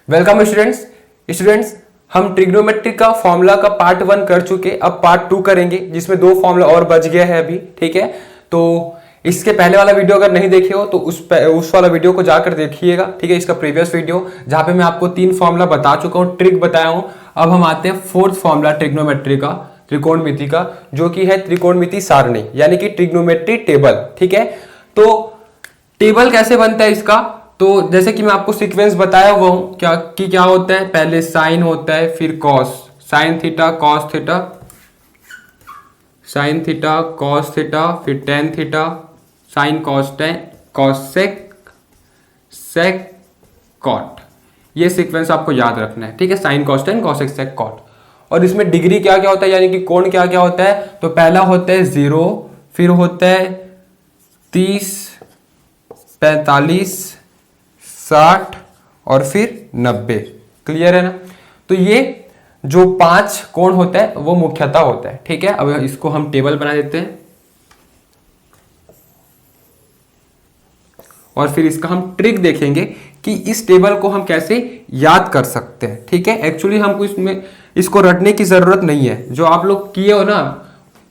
Welcome students हम trigonometry का formula का पार्ट 1 कर चुके, अब पार्ट 2 करेंगे जिसमें 2 फॉर्मूला और बच गया है अभी। ठीक है, तो इसके पहले वाला वीडियो अगर नहीं देखे हो तो उस वाला वीडियो को जाकर देखिएगा। ठीक है, इसका प्रीवियस वीडियो जहां पे मैं आपको 3 फॉर्मूला बता चुका हूँ, ट्रिक बताया हूँ। अब हम आते हैं 4th फॉर्मूला ट्रिग्नोमेट्री का, त्रिकोणमिति का, जो कि है त्रिकोणमिति सारणी यानी कि ट्रिग्नोमेट्री टेबल। ठीक है, तो टेबल कैसे बनता है इसका, तो जैसे कि मैं आपको सीक्वेंस बताया हुआ हूं क्या होता है, पहले साइन होता है, फिर cos, sine theta cos theta, sine theta cos theta, फिर tan theta, sine cos tan, cos sec, sec cot. ये सीक्वेंस आपको याद रखना है। ठीक है, sine cos tan, cos sec, sec cot. और इसमें डिग्री क्या क्या होता है यानी कि कोण क्या क्या होता है, तो पहला होता है 0, फिर होता है 30, 45, 60 और फिर 90। क्लियर है ना। तो ये जो 5 कोण होता है वो मुख्यतः होता है। ठीक है, अब इसको हम टेबल बना देते हैं और फिर इसका हम ट्रिक देखेंगे कि इस टेबल को हम कैसे याद कर सकते हैं। ठीक है, एक्चुअली हमको इसमें इसको रटने की जरूरत नहीं है, जो आप लोग किए हो ना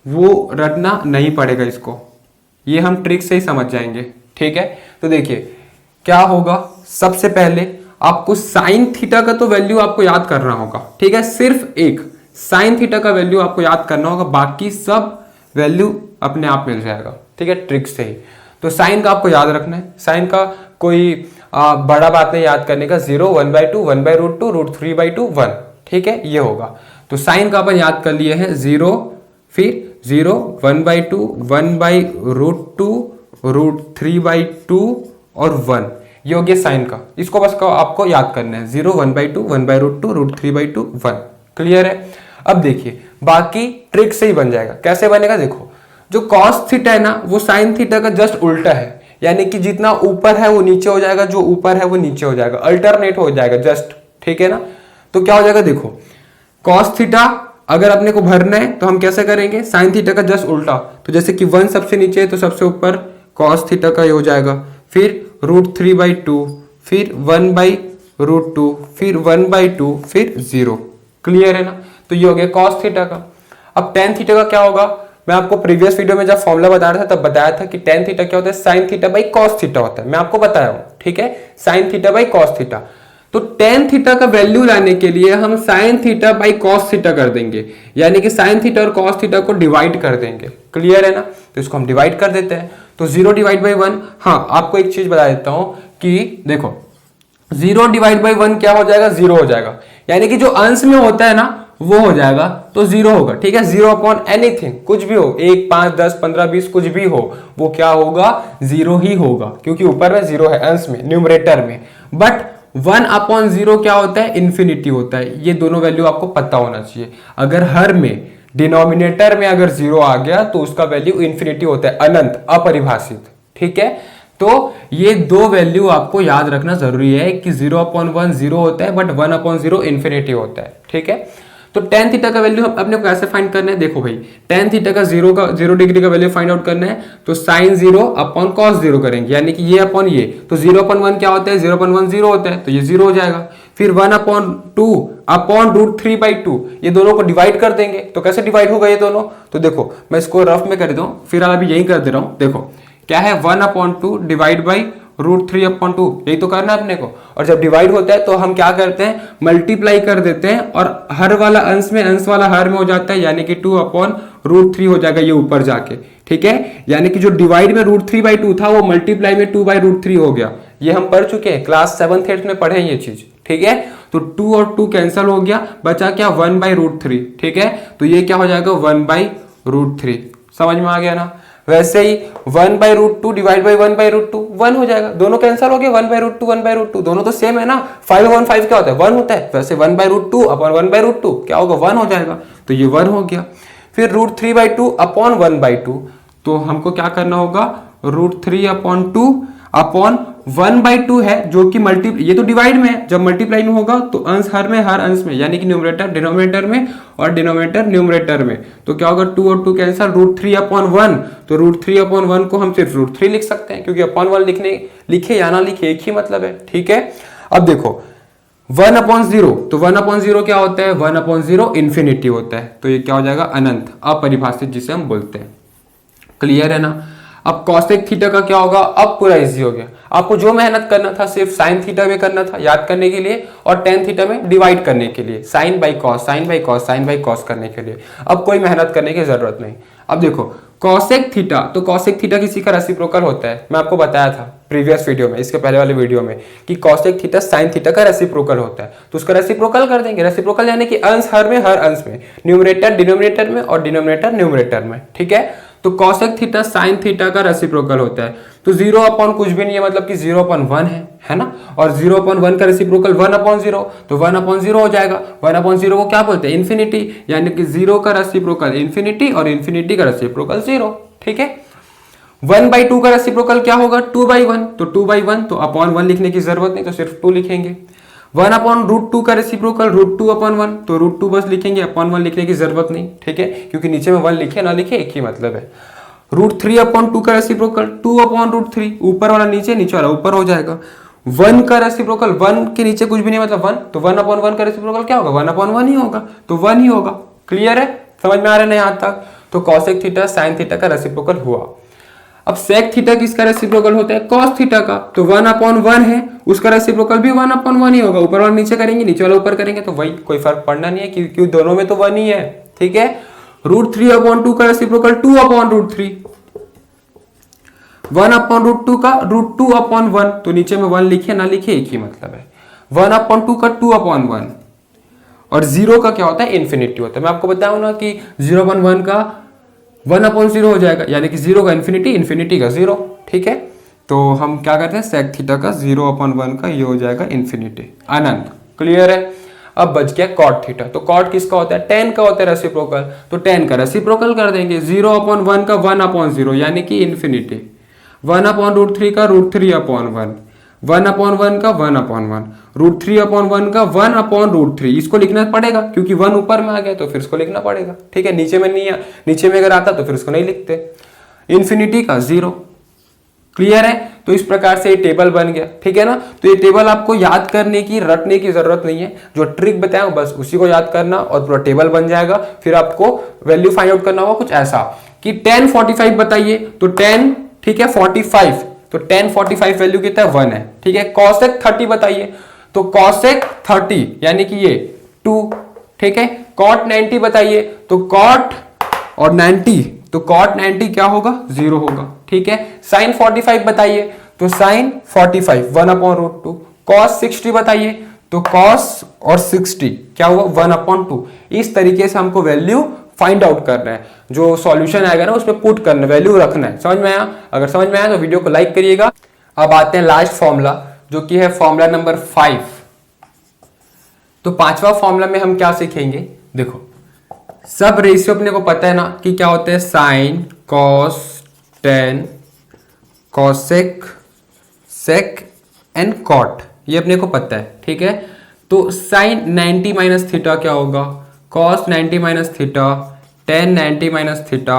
वो रटना नहीं पड़ेगा इसको, ये हम ट्रिक से ही समझ जाएंगे। ठीक है, तो देखिए क्या होगा, सबसे पहले आपको साइन थीटा का तो वैल्यू आपको याद करना होगा। ठीक है, सिर्फ एक साइन थीटा का वैल्यू आपको याद करना होगा, बाकी सब वैल्यू अपने आप मिल जाएगा। ठीक है, ट्रिक से ही। तो साइन का आपको याद रखना है, साइन का कोई बड़ा बात नहीं याद करने का, 0, 1/2, 1/√2, √3/2, 1। ठीक है, ये होगा। तो साइन का अपन याद कर लिए हैं 0, फिर 0, 1/2, 1/√2, √3/2 और 1। ये हो गया साइन का, इसको बस आपको याद करना है, 0, 1/2, 1/√2, √3/2, 1। क्लियर है। अब देखिए बाकी ट्रिक से ही बन जाएगा। कैसे बनेगा, देखो जो कॉस थीटा है ना वो साइन थीटा का जस्ट उल्टा है, यानी कि जितना ऊपर है वो नीचे हो जाएगा, जो ऊपर है वो नीचे हो जाएगा, अल्टरनेट हो जाएगा जस्ट। ठीक है ना, तो क्या हो जाएगा, देखो कॉस थीटा अगर अपने को भरना है तो हम कैसे करेंगे, साइन थीटा का जस्ट उल्टा। तो जैसे कि 1 सबसे नीचे है तो सबसे ऊपर कॉस थीटा का ये हो जाएगा, फिर √3/2, फिर 1/√2, फिर 1/2, फिर 0। क्लियर है ना। तो ये हो गया कॉस थीटा का। अब टेन थीटा का क्या होगा, मैं आपको प्रीवियस वीडियो में जब फॉर्मूला बता रहा था तब बताया था कि टेन थीटा क्या होता है, sine theta by cos theta होता है, मैं आपको बताया हूं। ठीक है, sine theta by cos theta. तो टेन थीटा का वैल्यू लाने के लिए हम sine theta by cos theta कर देंगे, यानी कि साइन थीटा और कॉस थीटा को डिवाइड कर देंगे। क्लियर है ना, तो इसको हम डिवाइड कर देते हैं। तो 0 डिवाइड बाई 1, हाँ आपको एक चीज बता देता हूं कि देखो 0 डिवाइड बाई 1 क्या हो जाएगा, 0 हो जाएगा, यानी कि जो अंश में होता है ना वो हो जाएगा तो 0 होगा। ठीक है, 0 अपॉन एनीथिंग, कुछ भी हो, 1, 5, 10, 15, 20 कुछ भी हो, वो क्या होगा, 0 ही होगा, क्योंकि ऊपर में 0 है अंश में, न्यूमरेटर में। बट 1/0 क्या होता है, इंफिनिटी होता है। ये दोनों वैल्यू आपको पता होना चाहिए। अगर हर में डिनोमिनेटर में अगर 0 आ गया तो उसका वैल्यू इंफिनिटी होता है, अनंत, अपरिभाषित। ठीक है, तो ये दो वैल्यू आपको याद रखना जरूरी है कि 0/1 0 होता है, बट 1/0 इंफिनिटी होता है। ठीक है, तो टेन थीटा का वैल्यू अपने को कैसे फाइंड करना है, देखो भाई टेन थीटा का 0 डिग्री का वैल्यू फाइंड आउट करना है, तो साइन 0 अपॉन कॉस 0 करेंगे, यानी कि ये अपॉन ये, तो 0/1 क्या होता है, 0/1 0 होता है, तो ये 0 हो जाएगा। फिर 1/2 अपॉन √3/2, ये दोनों को डिवाइड कर देंगे। तो कैसे डिवाइड होगा ये दोनों, तो देखो मैं इसको रफ में कर दूं, फिर अभी यही कर दे रहा हूं। देखो क्या है, 1/2 डिवाइड बाई √3/2, यही तो करना है अपने को। और जब डिवाइड होता है तो हम क्या करते हैं, मल्टीप्लाई कर देते हैं, और हर वाला अंश में, अंश वाला हर में हो जाता है, यानी कि 2/√3 हो जाएगा ये ऊपर जाके। ठीक है, यानी कि जो डिवाइड में √3/2 था वो मल्टीप्लाई में 2/√3 हो गया। ये हम पढ़ चुके हैं, क्लास 7th 8th में पढ़े ये चीज। ठीक है, तो 2 और 2 कैंसिल हो गया, बचा क्या, 1/√3। ठीक है, तो ये क्या हो जाएगा, 1/√3। समझ में आ गया ना। वैसे ही 1/√2 डिवाइड बाई 1/√2 1 हो जाएगा, दोनों कैंसिल हो गए, 1/√2 1/√2 दोनों तो सेम है ना। 5/5 क्या होता है, 1 होता है, वैसे 1/√2 अपॉन 1/√2 क्या होगा, 1 हो जाएगा, तो ये 1 हो गया। फिर √3/2 अपॉन 1/2, तो हमको क्या करना होगा, √3/2 अपॉन 1/2 है, जो कि ये तो डिवाइड में है, जब मल्टीप्लाई में होगा तो अंश हर में, हर अंश में, यानी कि न्यूमरेटर डिनोमिनेटर में और डिनोमिनेटर न्यूमरेटर में, तो क्या होगा, 2 और 2 कैंसिल, √3/1, तो √3/1 को हम सिर्फ √3 लिख सकते हैं, क्योंकि अपॉन 1 लिखे या ना लिखे एक ही मतलब है। ठीक है, अब देखो 1/0, तो 1/0 क्या होता है? 1/0 इन्फिनिटी होता है, तो ये क्या हो जाएगा? अनंत, अपरिभाषित जिसे हम बोलते हैं। क्लियर है ना? अब कॉसेक थीटा का क्या होगा? अब पूरा इजी हो गया। आपको जो मेहनत करना था सिर्फ साइन थीटा में करना था याद करने के लिए, और टेन थीटा में डिवाइड करने के लिए, sine by cos, sine by cos, sine by cos करने के लिए। अब कोई मेहनत करने की जरूरत नहीं। अब देखो कॉसेक थीटा, तो कॉसेक थीटा किसी का रेसिप्रोकल होता है, मैं आपको बताया था प्रीवियस वीडियो में, इसके पहले वाले वीडियो में, कि कॉसेक थीटा साइन थीटा का रेसिप्रोकल होता है। तो उसका रेसिप्रोकल कर देंगे। रेसिप्रोकल यानी कि अंश हर में, हर अंश में, न्यूमरेटर डिनोमिनेटर में और डिनोमिनेटर न्यूमरेटर में। ठीक है, तो कॉसेक थीटा साइन थीटा का रेसिप्रोकल होता है। तो 0 कुछ भी नहीं है, मतलब कि 0/1 है ना? और 0/1 का रेसिप्रोकल 1/0, तो 1/0 हो जाएगा। 1/0 को क्या बोलते हैं? इन्फिनिटी, यानी कि 0 का रेसिप्रोकल इन्फिनिटी और इन्फिनिटी का रेसिप्रोकल 0। ठीक है, 1/2 का रेसिप्रोकल क्या होगा? 2/1, तो 2/1 तो अपॉन 1 लिखने की जरूरत नहीं, तो सिर्फ 2 लिखेंगे। 1/√2 का रेसिप्रोकल √2/1, तो √2 बस लिखेंगे, अपॉन 1 लिखने की जरूरत नहीं। ठीक है, क्योंकि नीचे में 1 लिखे ना लिखे एक ही मतलब है। √3/2 का रेसिप्रोकल 2/√3, ऊपर वाला नीचे, नीचे वाला ऊपर हो जाएगा। 1 का रेसिप्रोकल 1 के नीचे कुछ भी नहीं, मतलब 1, तो 1/1 का रेसिप्रोकल क्या होगा? 1/1 ही होगा, तो 1 ही होगा। क्लियर है? समझ में आ रहा है ना यहाँ तक? तो कॉसेक थीटा साइन थीटा का रेसिप्रोकल हुआ। अब सेक थीटा किसका रेसिप्रोकल होता है? कॉस थीटा का, तो 1/1 है, उसका रेसिप्रोकल भी 1/1 ही होगा। ऊपर वाला नीचे करेंगे, नीचे वाला ऊपर करेंगे, तो वही, कोई फर्क पड़ना नहीं है क्योंकि दोनों में तो 1 ही है। ठीक है, √3/2 का रेसिप्रोकल 2/√3, 1/√2 का √2/1, तो नीचे में 1 लिखे ना लिखे एक ही मतलब है। 1/2 का 2/1, और 0 का क्या होता है? इन्फिनिटी होता है। मैं आपको बताऊं ना कि 0/1 का 1/0 हो जाएगा, यानी कि 0 का इन्फिनिटी, इन्फिनिटी का 0। ठीक है, तो हम क्या करते हैं? सेक थीटा का 0/1 का ये हो जाएगा इन्फिनिटी, अनंत। क्लियर है? अब बच गया कॉट थीटा। तो कॉट किसका होता है? tan का होता है रेसिप्रोकल, तो tan का रेसिप्रोकल कर देंगे। 0/1 का 1/0, यानी कि इन्फिनिटी। 1/√3 का √3/1, 1/1 का 1/1, √3/1 का 1/√3। इसको लिखना पड़ेगा क्योंकि 1 ऊपर में आ गया, तो फिर इसको लिखना पड़ेगा। ठीक है, नीचे में नहीं है, नीचे में अगर आता तो फिर इसको नहीं लिखते। इन्फिनिटी का 0। क्लियर है? तो इस प्रकार से ये टेबल बन गया। ठीक है ना? तो ये टेबल आपको याद करने की, रटने की जरूरत नहीं है। जो ट्रिक बताया बस उसी को याद करना और पूरा टेबल बन जाएगा। फिर आपको वैल्यू फाइंड आउट करना होगा कुछ ऐसा कि tan 45 बताइए, तो tan, ठीक है, 45, तो tan 45 वैल्यू कितना है? 1 है। ठीक है, cosec 30 बताइए, तो cosec 30 यानी कि ये 2। ठीक है, cot 90 बताइए, तो cot और 90, तो cot 90 क्या होगा? 0 होगा। ठीक है, sin 45 बताइए, तो sin 45 1/√2। cos 60 बताइए, तो cos और 60 क्या हुआ? 1/2। इस तरीके से हमको वैल्यू फाइंड आउट करना है। जो सॉल्यूशन आएगा ना उसमें पुट करना, वैल्यू रखना है। समझ में आया? अगर समझ में आया तो वीडियो को लाइक करिएगा। अब आते हैं लास्ट फॉर्मूला, जो कि है फॉर्मूला नंबर 5। तो पांचवा फॉर्मूला में हम क्या सीखेंगे? देखो, सब रेशियो अपने को पता है ना कि क्या होते हैं? Sine, cos, tan, cosec, sec and cot, ये अपने को पता है। ठीक है, तो साइन 90 माइनस थीटा क्या होगा? Cos 90 minus theta, ten 90 minus theta,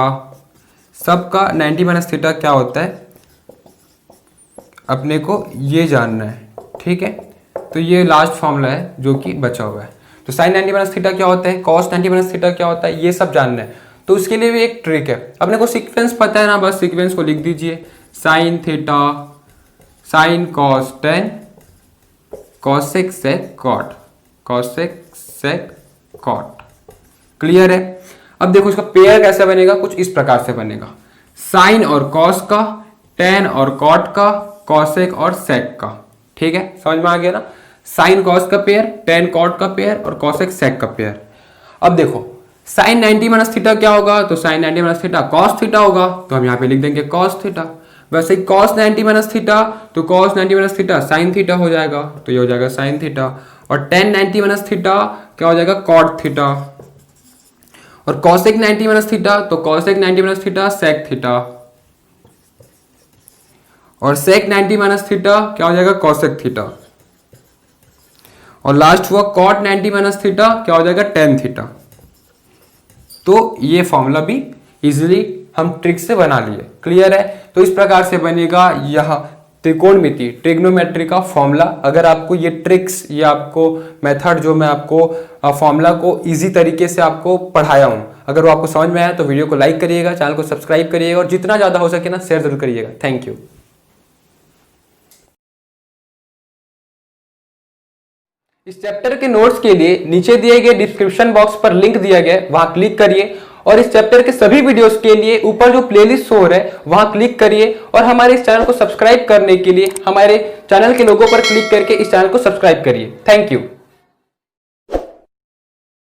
सबका 90 माइनस थीटा क्या होता है अपने को ये जानना है। ठीक है, तो ये लास्ट फॉर्मूला है जो कि बचा हुआ है। तो साइन 90 माइनस थीटा क्या होता है, कॉस 90 माइनस थीटा क्या होता है, ये सब जानना है। तो उसके लिए भी एक ट्रिक है, अपने को सीक्वेंस पता है ना, बस सीक्वेंस को लिख दीजिए। Sine theta, sine cos tan, cosec sec cot, cosec sec cot. Clear है? अब देखो इसका पेयर कैसे बनेगा, कुछ इस प्रकार से बनेगा। साइन और कॉस का, टेन और कॉट का, कॉसेक और सेक का। ठीक है, समझ में आ गया ना? साइन कॉस का पेयर, टेन कॉट का पेयर और कॉसेक सेक का पेयर। अब देखो साइन 90 माइनस थीटा क्या होगा, तो sine 90 minus theta cos theta होगा, तो हम यहाँ पे लिख देंगे कॉस थीटा। वैसे कॉस 90 माइनस थीटा, तो cos 90 minus theta sine theta हो जाएगा, तो ये हो जाएगा साइन थीटा। और टेन 90 माइनस थीटा क्या हो जाएगा? Cot theta. और कॉसेक 90 माइनस थीटा, तो cosec 90 minus theta sec theta. और सेक 90 माइनस थीटा क्या हो जाएगा? Cosec theta. और लास्ट हुआ कॉट 90 माइनस थीटा क्या हो जाएगा? Tan theta. तो ये फॉर्मूला भी इजीली हम ट्रिक से बना लिए। क्लियर है? तो इस प्रकार से बनेगा यह त्रिकोणमिति ट्रिग्नोमेट्री का फॉर्मूला। अगर आपको ये ट्रिक्स या आपको मेथड जो मैं आपको फॉर्मूला को इजी तरीके से आपको पढ़ाया हूँ, अगर वो आपको समझ में आया तो वीडियो को लाइक करिएगा, चैनल को सब्सक्राइब करिएगा और जितना ज़्यादा हो सके ना शेयर जरूर करिएगा। Thank you. इस चैप्टर के नोट्स के लिए नीचे दिए गए डिस्क्रिप्शन बॉक्स पर लिंक दिया गया है, वहां क्लिक करिए और इस चैप्टर के सभी वीडियोस के लिए ऊपर जो प्लेलिस्ट शो हो रहा है वहां क्लिक करिए और हमारे इस चैनल को सब्सक्राइब करने के लिए हमारे चैनल के लोगो पर क्लिक करके इस चैनल को सब्सक्राइब करिए। Thank you.